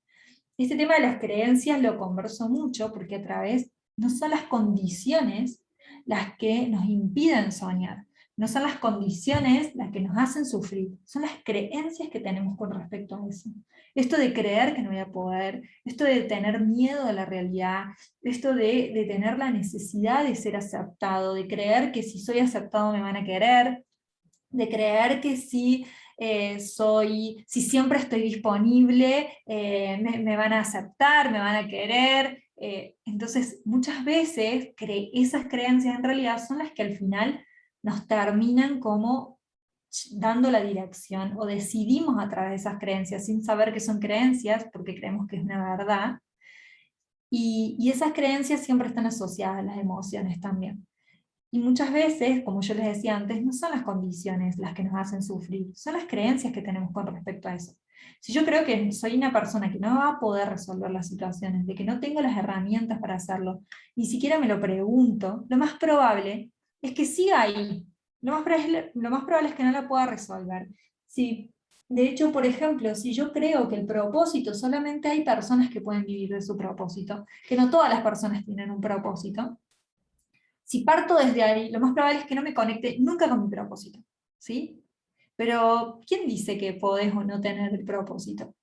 Este tema de las creencias lo converso mucho porque a través, no son las condiciones las que nos impiden soñar, no son las condiciones las que nos hacen sufrir, son las creencias que tenemos con respecto a eso. Esto de creer que no voy a poder, esto de tener miedo a la realidad, esto de tener la necesidad de ser aceptado, de creer que si soy aceptado me van a querer, de creer que si si siempre estoy disponible, me van a aceptar, me van a querer. Entonces, muchas veces esas creencias en realidad son las que al final nos terminan como dando la dirección, o decidimos a través de esas creencias, sin saber que son creencias, porque creemos que es una verdad, y esas creencias siempre están asociadas a las emociones también. Y muchas veces, como yo les decía antes, no son las condiciones las que nos hacen sufrir, son las creencias que tenemos con respecto a eso. Si yo creo que soy una persona que no va a poder resolver las situaciones, de que no tengo las herramientas para hacerlo, ni siquiera me lo pregunto, lo más probable es que siga ahí. Lo más probable es que no la pueda resolver. Si, de hecho, por ejemplo, si yo creo que el propósito, solamente hay personas que pueden vivir de su propósito, que no todas las personas tienen un propósito, si parto desde ahí, lo más probable es que no me conecte nunca con mi propósito, ¿sí? Pero, ¿quién dice que podés o no tener el propósito?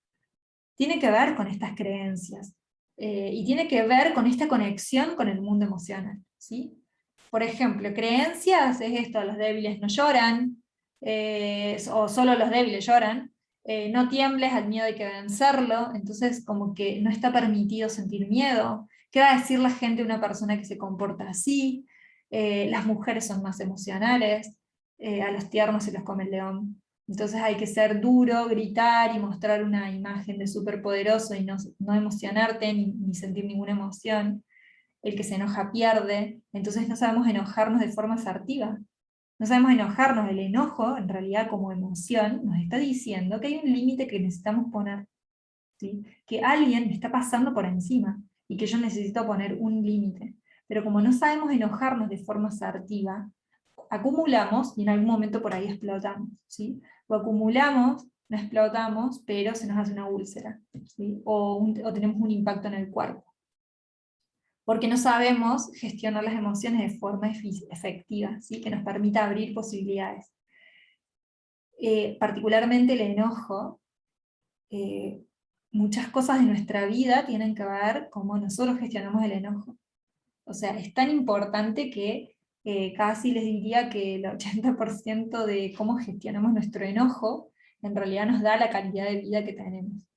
Tiene que ver con estas creencias, y tiene que ver con esta conexión con el mundo emocional, ¿sí? Por ejemplo, creencias es esto: los débiles no lloran, o solo los débiles lloran, no tiembles, al miedo hay que vencerlo, entonces como que no está permitido sentir miedo. ¿Qué va a decir la gente de una persona que se comporta así? Las mujeres son más emocionales, a los tiernos se los come el león. Entonces hay que ser duro, gritar y mostrar una imagen de superpoderoso y no emocionarte ni sentir ninguna emoción. El que se enoja pierde, entonces no sabemos enojarnos de forma asertiva. No sabemos enojarnos. El enojo, en realidad, como emoción, nos está diciendo que hay un límite que necesitamos poner, ¿sí? Que alguien me está pasando por encima y que yo necesito poner un límite. Pero como no sabemos enojarnos de forma asertiva, acumulamos y en algún momento por ahí explotamos, ¿sí? O acumulamos, no explotamos, pero se nos hace una úlcera, ¿sí? O tenemos un impacto en el cuerpo. Porque no sabemos gestionar las emociones de forma efectiva, ¿sí? Que nos permita abrir posibilidades. Particularmente el enojo, muchas cosas de nuestra vida tienen que ver cómo nosotros gestionamos el enojo. O sea, es tan importante que casi les diría que el 80% de cómo gestionamos nuestro enojo en realidad nos da la calidad de vida que tenemos.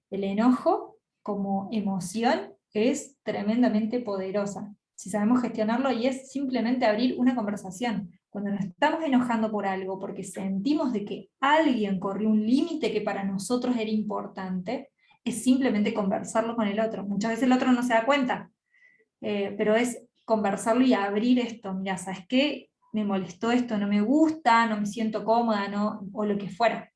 El enojo como emoción es tremendamente poderosa, si sabemos gestionarlo, y es simplemente abrir una conversación. Cuando nos estamos enojando por algo, porque sentimos de que alguien corrió un límite que para nosotros era importante, es simplemente conversarlo con el otro. Muchas veces el otro no se da cuenta, pero es conversarlo y abrir esto. Mira, ¿sabes qué? Me molestó esto, no me gusta, no me siento cómoda, no, o lo que fuera.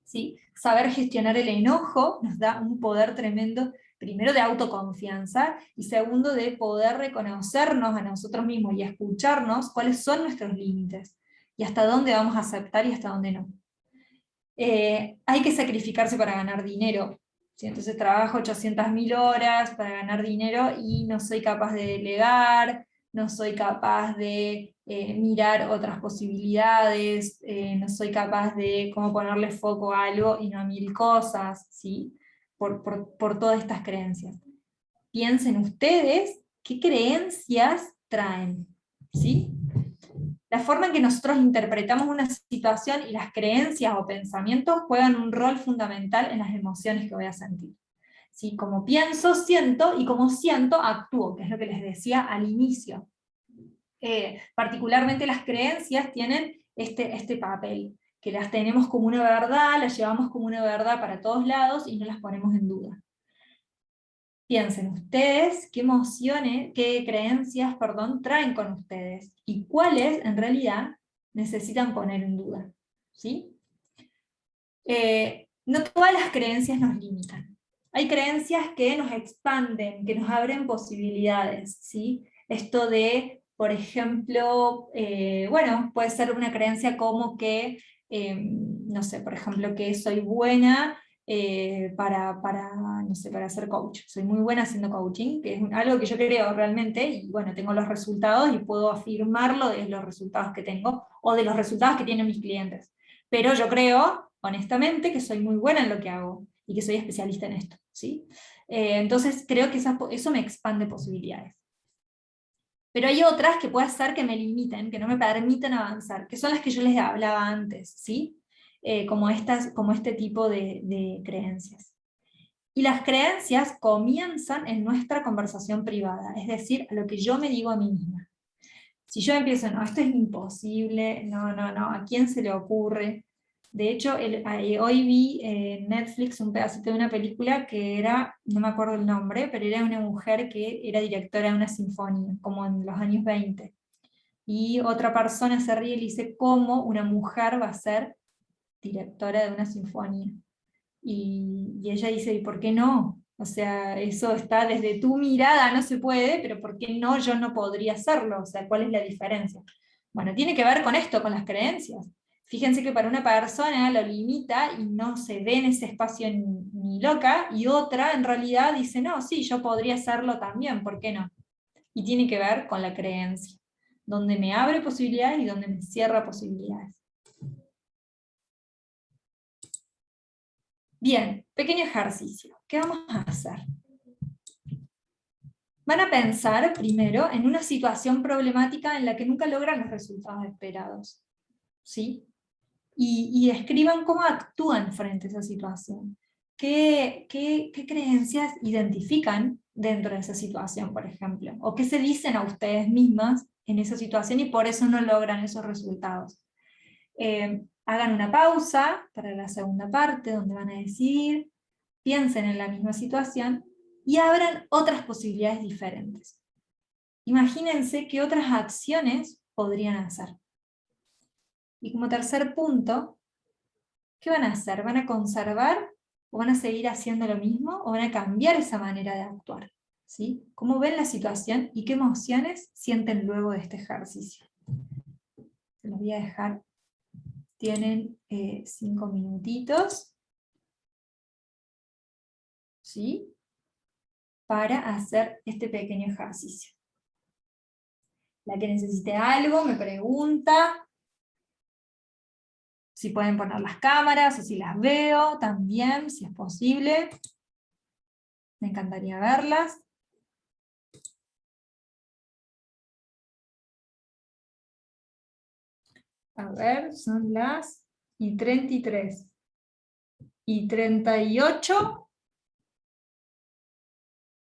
¿Sí? Saber gestionar el enojo nos da un poder tremendo, primero de autoconfianza, y segundo de poder reconocernos a nosotros mismos y escucharnos cuáles son nuestros límites, y hasta dónde vamos a aceptar y hasta dónde no. Hay que sacrificarse para ganar dinero. ¿Sí? Entonces trabajo 800.000 horas para ganar dinero y no soy capaz de delegar, no soy capaz de mirar otras posibilidades, no soy capaz de cómo ponerle foco a algo y no a mil cosas, ¿sí? Por todas estas creencias. Piensen ustedes qué creencias traen, ¿sí? La forma en que nosotros interpretamos una situación y las creencias o pensamientos juegan un rol fundamental en las emociones que voy a sentir. ¿sí? Como pienso, siento, y como siento, actúo, que es lo que les decía al inicio. Particularmente las creencias tienen este papel, que las tenemos como una verdad, las llevamos como una verdad para todos lados y no las ponemos en duda. Piensen ustedes qué emociones, qué creencias, perdón, traen con ustedes, y cuáles en realidad necesitan poner en duda, ¿sí? No todas las creencias nos limitan. Hay creencias que nos expanden, que nos abren posibilidades, ¿sí? Esto de, por ejemplo, bueno, puede ser una creencia como que, no sé, por ejemplo, que soy buena no sé, para ser coach. Soy muy buena haciendo coaching, que es algo que yo creo realmente, y bueno, tengo los resultados y puedo afirmarlo de los resultados que tengo, o de los resultados que tienen mis clientes. Pero yo creo, honestamente, que soy muy buena en lo que hago, y que soy especialista en esto, ¿sí? Entonces creo que eso me expande posibilidades. Pero hay otras que puede ser que me limiten, que no me permiten avanzar, que son las que yo les hablaba antes, ¿sí? Como este tipo de creencias. Y las creencias comienzan en nuestra conversación privada, es decir, a lo que yo me digo a mí misma. Si yo empiezo, no, esto es imposible, no, no, no, ¿a quién se le ocurre? De hecho, hoy vi en Netflix un pedacito de una película que era, no me acuerdo el nombre, pero era una mujer que era directora de una sinfonía, como en los años 20. Y otra persona se ríe y le dice, ¿cómo una mujer va a ser directora de una sinfonía? Y ella dice, ¿y por qué no? O sea, eso está desde tu mirada, no se puede, pero ¿por qué no yo no podría hacerlo? O sea, ¿cuál es la diferencia? Bueno, tiene que ver con esto, con las creencias. Fíjense que para una persona lo limita y no se ve en ese espacio ni loca, y otra en realidad dice, no, sí, yo podría hacerlo también, ¿por qué no? Y tiene que ver con la creencia, donde me abre posibilidades y donde me cierra posibilidades. Bien, pequeño ejercicio. ¿Qué vamos a hacer? Van a pensar primero en una situación problemática en la que nunca logran los resultados esperados, ¿sí? Y escriban cómo actúan frente a esa situación. ¿Qué creencias identifican dentro de esa situación, por ejemplo? ¿O qué se dicen a ustedes mismas en esa situación y por eso no logran esos resultados? Hagan una pausa para la segunda parte, donde van a decidir, piensen en la misma situación y abran otras posibilidades diferentes. Imagínense qué otras acciones podrían hacer. Y como tercer punto, ¿qué van a hacer? ¿Van a conservar o van a seguir haciendo lo mismo o van a cambiar esa manera de actuar? ¿Sí? ¿Cómo ven la situación y qué emociones sienten luego de este ejercicio? Se los voy a dejar. Tienen 5 minutitos, ¿sí? Para hacer este pequeño ejercicio. La que necesite algo me pregunta si pueden poner las cámaras o si las veo también, si es posible. Me encantaría verlas. A ver, son las y 33. Y 38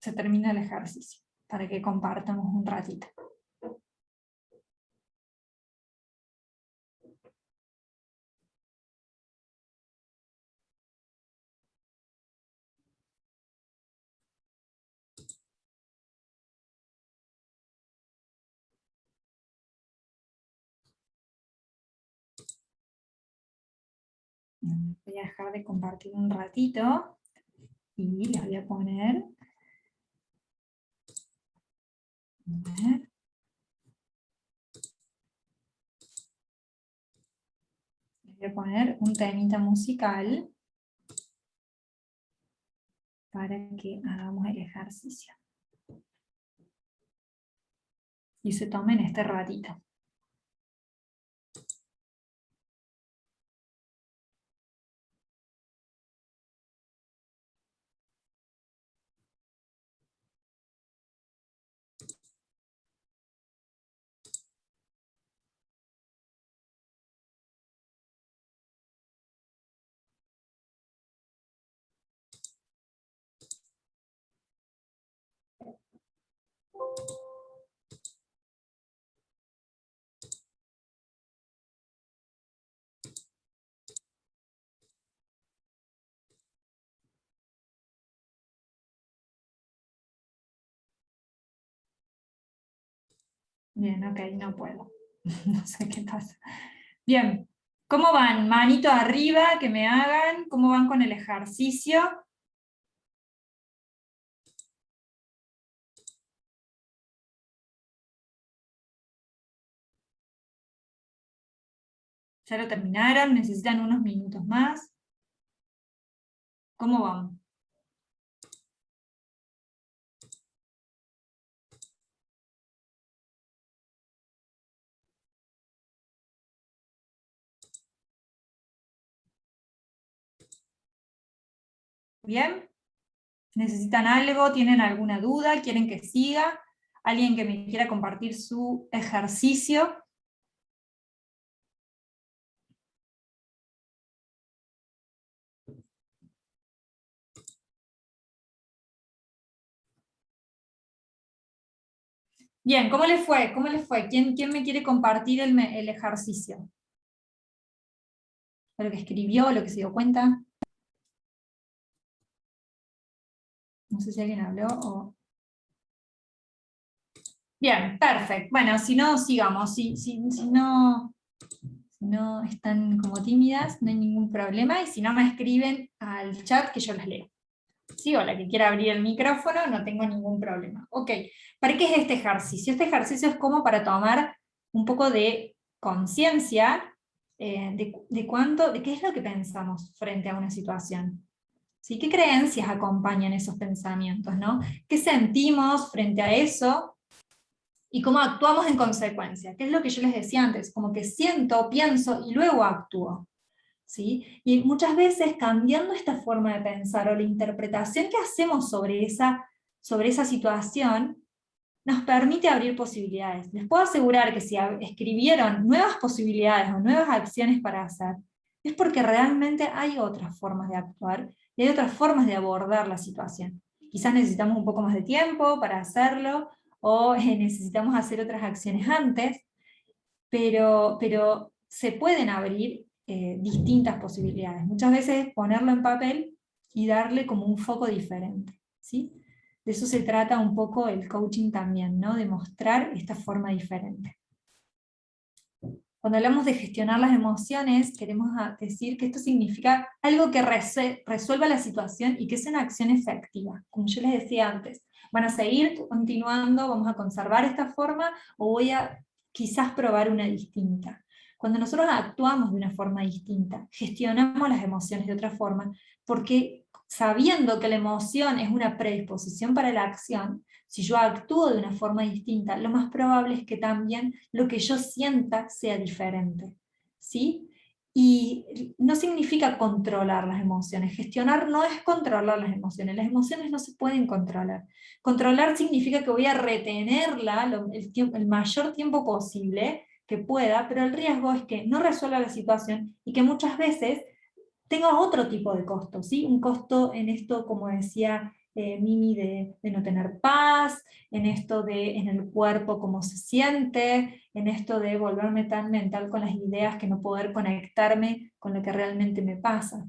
se termina el ejercicio, para que compartamos un ratito. Voy a dejar de compartir un ratito y les voy a poner... A ver. Les voy a poner un temita musical para que hagamos el ejercicio. Y se tomen este ratito. Bien, ok, no puedo. No sé qué pasa. Bien, ¿cómo van? Manito arriba, que me hagan. ¿Cómo van con el ejercicio? ¿Ya lo terminaron? ¿Necesitan unos minutos más? ¿Cómo van? ¿Bien? ¿Necesitan algo? ¿Tienen alguna duda? ¿Quieren que siga? ¿Alguien que me quiera compartir su ejercicio? Bien, ¿cómo les fue? ¿Cómo les fue? ¿Quién me quiere compartir el ejercicio? ¿Lo que escribió? ¿Lo que se dio cuenta? No sé si alguien habló o... Bien, perfecto. Bueno, si no, sigamos. Si no están como tímidas, no hay ningún problema. Y si no, me escriben al chat que yo las leo. Sí, o la que quiera abrir el micrófono, no tengo ningún problema. Ok, ¿para qué es este ejercicio? Este ejercicio es como para tomar un poco de conciencia de qué es lo que pensamos frente a una situación. ¿Sí? ¿Qué creencias acompañan esos pensamientos? ¿No? ¿Qué sentimos frente a eso? Y cómo actuamos en consecuencia, que es lo que yo les decía antes, como que siento, pienso y luego actúo. ¿Sí? Y muchas veces cambiando esta forma de pensar o la interpretación que hacemos sobre esa situación, nos permite abrir posibilidades. Les puedo asegurar que si escribieron nuevas posibilidades o nuevas acciones para hacer, es porque realmente hay otras formas de actuar y hay otras formas de abordar la situación. Quizás necesitamos un poco más de tiempo para hacerlo, o necesitamos hacer otras acciones antes, pero se pueden abrir distintas posibilidades. Muchas veces ponerlo en papel y darle como un foco diferente, ¿sí? De eso se trata un poco el coaching también, ¿no? De mostrar esta forma diferente. Cuando hablamos de gestionar las emociones, queremos decir que esto significa algo que resuelva la situación y que sea una acción efectiva. Como yo les decía antes, ¿van a seguir continuando, vamos a conservar esta forma o voy a quizás probar una distinta? Cuando nosotros actuamos de una forma distinta, gestionamos las emociones de otra forma, porque sabiendo que la emoción es una predisposición para la acción, si yo actúo de una forma distinta, lo más probable es que también lo que yo sienta sea diferente, ¿sí? Y no significa controlar las emociones. Gestionar no es controlar las emociones no se pueden controlar. Controlar significa que voy a retenerla el mayor tiempo posible que pueda, pero el riesgo es que no resuelva la situación y que muchas veces tenga otro tipo de costo, ¿sí? Un costo en esto, como decía Mimi, de no tener paz, en el cuerpo cómo se siente, en esto de volverme tan mental con las ideas que no poder conectarme con lo que realmente me pasa.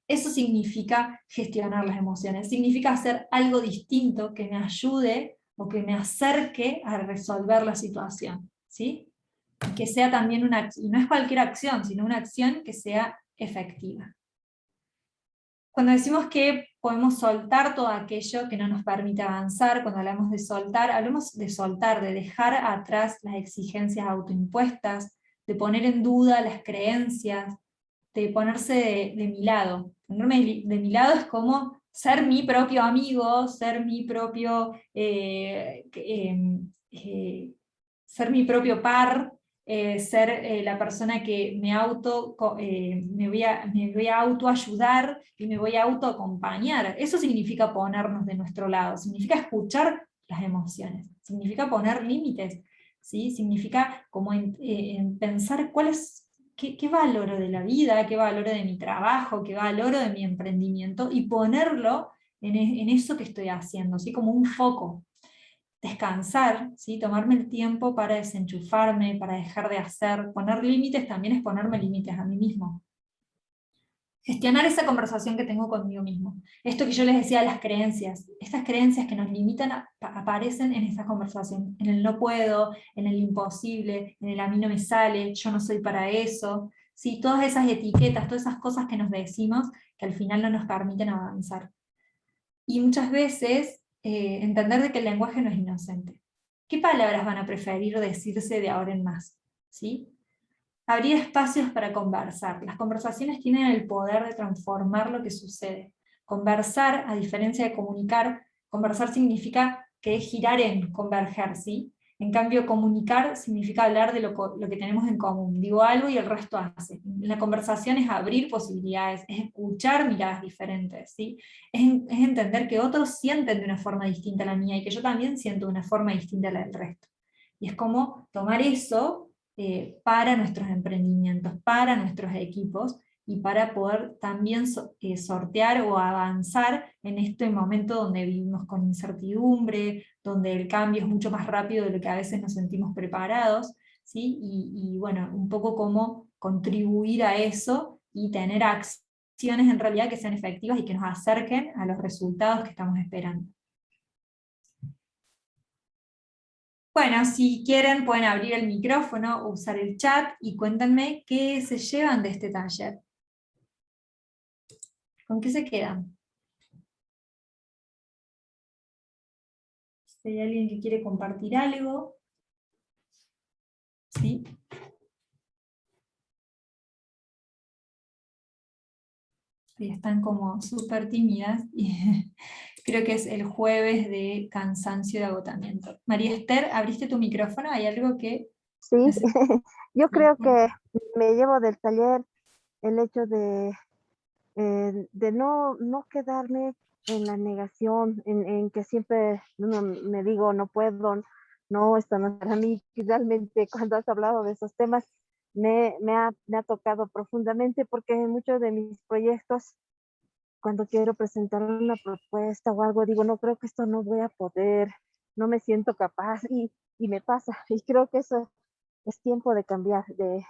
Eso significa gestionar las emociones, significa hacer algo distinto que me ayude o que me acerque a resolver la situación, ¿sí? Y que sea también y no es cualquier acción, sino una acción que sea efectiva. Cuando decimos que podemos soltar todo aquello que no nos permite avanzar, cuando hablamos de soltar, de dejar atrás las exigencias autoimpuestas, de poner en duda las creencias, de ponerse de mi lado. Ponerme de mi lado es como ser mi propio amigo, ser mi propio, ser mi propio par, ser la persona que me voy a autoayudar y me voy a autoacompañar. Eso significa ponernos de nuestro lado, significa escuchar las emociones, significa poner límites, ¿sí? Significa como en pensar qué valoro de la vida, qué valoro de mi trabajo, qué valoro de mi emprendimiento y ponerlo en eso que estoy haciendo, ¿sí? Como un foco. Descansar, ¿sí? Tomarme el tiempo para desenchufarme, para dejar de hacer. Poner límites también es ponerme límites a mí mismo. gestionar esa conversación que tengo conmigo mismo. Esto que yo les decía de las creencias, estas creencias que nos limitan aparecen en esta conversación, en el no puedo, en el imposible, en el a mí no me sale, yo no soy para eso, ¿sí? Todas esas etiquetas, todas esas cosas que nos decimos que al final no nos permiten avanzar. Y muchas veces entender de que el lenguaje no es inocente. ¿Qué palabras van a preferir decirse de ahora en más? ¿Sí? Abrir espacios para conversar. Las conversaciones tienen el poder de transformar lo que sucede. Conversar, a diferencia de comunicar, conversar significa que es girar en converger, ¿sí? En cambio, comunicar significa hablar de lo que tenemos en común. Digo algo y el resto hace. La conversación es abrir posibilidades, es escuchar miradas diferentes, ¿sí? Es entender que otros sienten de una forma distinta a la mía y que yo también siento de una forma distinta a la del resto. Y es como tomar eso para nuestros emprendimientos, para nuestros equipos, y para poder también sortear o avanzar en este momento donde vivimos con incertidumbre, donde el cambio es mucho más rápido de lo que a veces nos sentimos preparados, ¿sí? Y bueno, un poco cómo contribuir a eso y tener acciones en realidad que sean efectivas y que nos acerquen a los resultados que estamos esperando. Bueno, si quieren pueden abrir el micrófono o usar el chat y cuéntenme qué se llevan de este taller. ¿Con qué se quedan? Si hay alguien que quiere compartir algo. ¿Sí? Y están como súper tímidas. Y creo que es el jueves de cansancio y agotamiento. María Esther, ¿abriste tu micrófono? ¿Hay algo que...? Sí, yo creo que me llevo del taller el hecho de no quedarme en la negación, en que siempre me digo, no puedo, no, esto no es para mí. Y realmente cuando has hablado de esos temas, me ha tocado profundamente, porque en muchos de mis proyectos, cuando quiero presentar una propuesta o algo, digo, no, creo que esto no voy a poder, no me siento capaz, y me pasa. Y creo que eso es tiempo de cambiar, de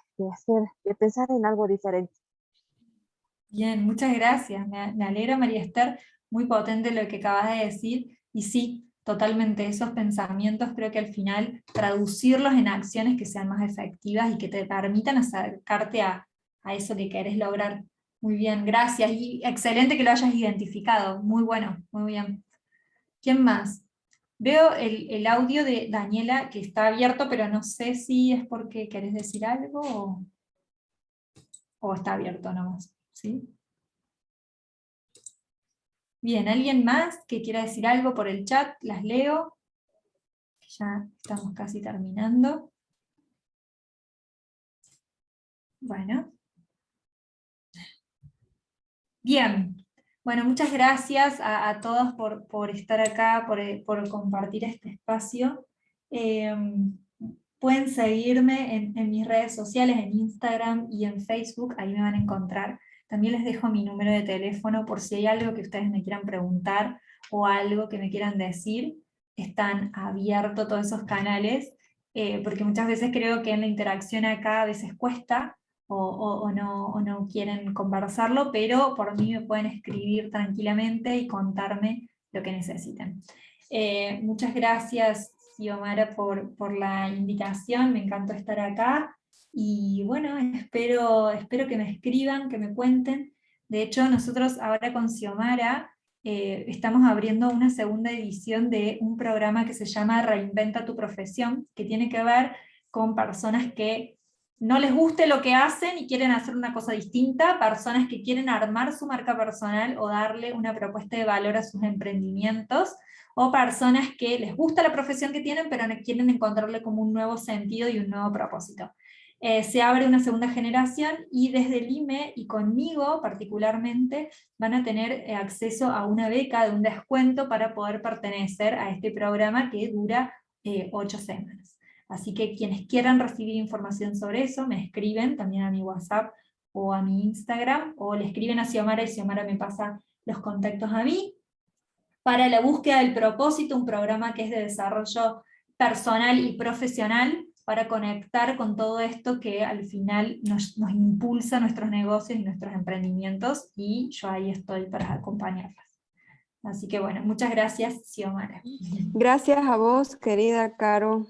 pensar en algo diferente. Bien, muchas gracias. Me alegra, María Esther, muy potente lo que acabas de decir. Y sí, totalmente, esos pensamientos creo que al final traducirlos en acciones que sean más efectivas y que te permitan acercarte a eso que querés lograr. Muy bien, gracias. Y excelente que lo hayas identificado. Muy bueno, muy bien. ¿Quién más? Veo el audio de Daniela que está abierto, pero no sé si es porque querés decir algo o está abierto nomás. ¿Sí? Bien, ¿alguien más que quiera decir algo por el chat? Las leo. Ya estamos casi terminando. Bueno. Bien. Bueno, muchas gracias a todos por estar acá, por compartir este espacio. Pueden seguirme en mis redes sociales, en Instagram y en Facebook, ahí me van a encontrar. También les dejo mi número de teléfono por si hay algo que ustedes me quieran preguntar o algo que me quieran decir. Están abiertos todos esos canales, porque muchas veces creo que en la interacción acá a veces cuesta, o no quieren conversarlo, pero por mí me pueden escribir tranquilamente y contarme lo que necesiten. Muchas gracias, Xiomara, por la invitación, me encantó estar acá, y bueno, espero que me escriban, que me cuenten. De hecho, nosotros ahora con Xiomara estamos abriendo una segunda edición de un programa que se llama Reinventa tu profesión, que tiene que ver con personas que no les guste lo que hacen y quieren hacer una cosa distinta, personas que quieren armar su marca personal o darle una propuesta de valor a sus emprendimientos, o personas que les gusta la profesión que tienen, pero quieren encontrarle como un nuevo sentido y un nuevo propósito. Se abre una segunda generación y desde el IME y conmigo particularmente van a tener acceso a una beca de un descuento para poder pertenecer a este programa que dura 8 semanas. Así que quienes quieran recibir información sobre eso, me escriben también a mi WhatsApp o a mi Instagram, o le escriben a Xiomara y Xiomara me pasa los contactos a mí. Para la búsqueda del propósito, un programa que es de desarrollo personal y profesional, para conectar con todo esto que al final nos impulsa nuestros negocios y nuestros emprendimientos, y yo ahí estoy para acompañarlas. Así que bueno, muchas gracias, Xiomara. Gracias a vos, querida Caro.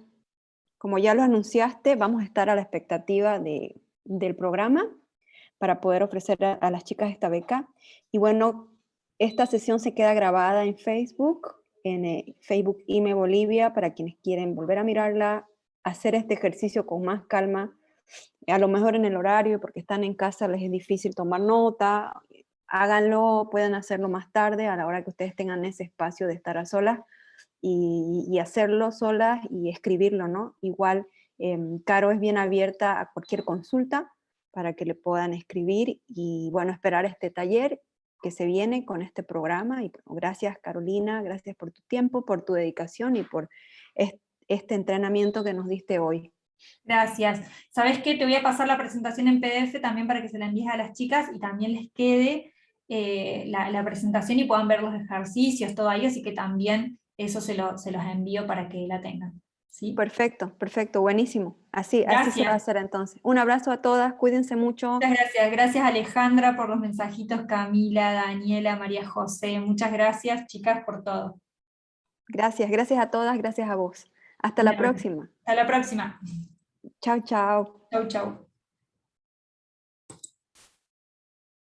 Como ya lo anunciaste, vamos a estar a la expectativa del programa para poder ofrecer a las chicas esta beca. Y bueno, esta sesión se queda grabada en Facebook Facebook IME Bolivia, para quienes quieren volver a mirarla, hacer este ejercicio con más calma, a lo mejor en el horario, porque están en casa, les es difícil tomar nota, háganlo, pueden hacerlo más tarde, a la hora que ustedes tengan ese espacio de estar a solas, y hacerlo solas y escribirlo, ¿no? Igual, Caro es bien abierta a cualquier consulta para que le puedan escribir, y bueno, esperar este taller que se viene con este programa. Y bueno, gracias, Carolina, gracias por tu tiempo, por tu dedicación y por este entrenamiento que nos diste hoy. Gracias. ¿Sabes qué? Te voy a pasar la presentación en PDF también para que se la envíes a las chicas y también les quede la presentación y puedan ver los ejercicios, todo ahí, así que también eso se los envío para que la tengan. ¿Sí? Perfecto, perfecto, buenísimo. Así se va a Gracias. hacer entonces. Un abrazo a todas, cuídense mucho. Muchas gracias. Gracias, Alejandra, por los mensajitos, Camila, Daniela, María José. Muchas gracias, chicas, por todo. Gracias, gracias a todas, gracias a vos. Hasta la próxima. Hasta la próxima. Chao, chao. Chau, chau.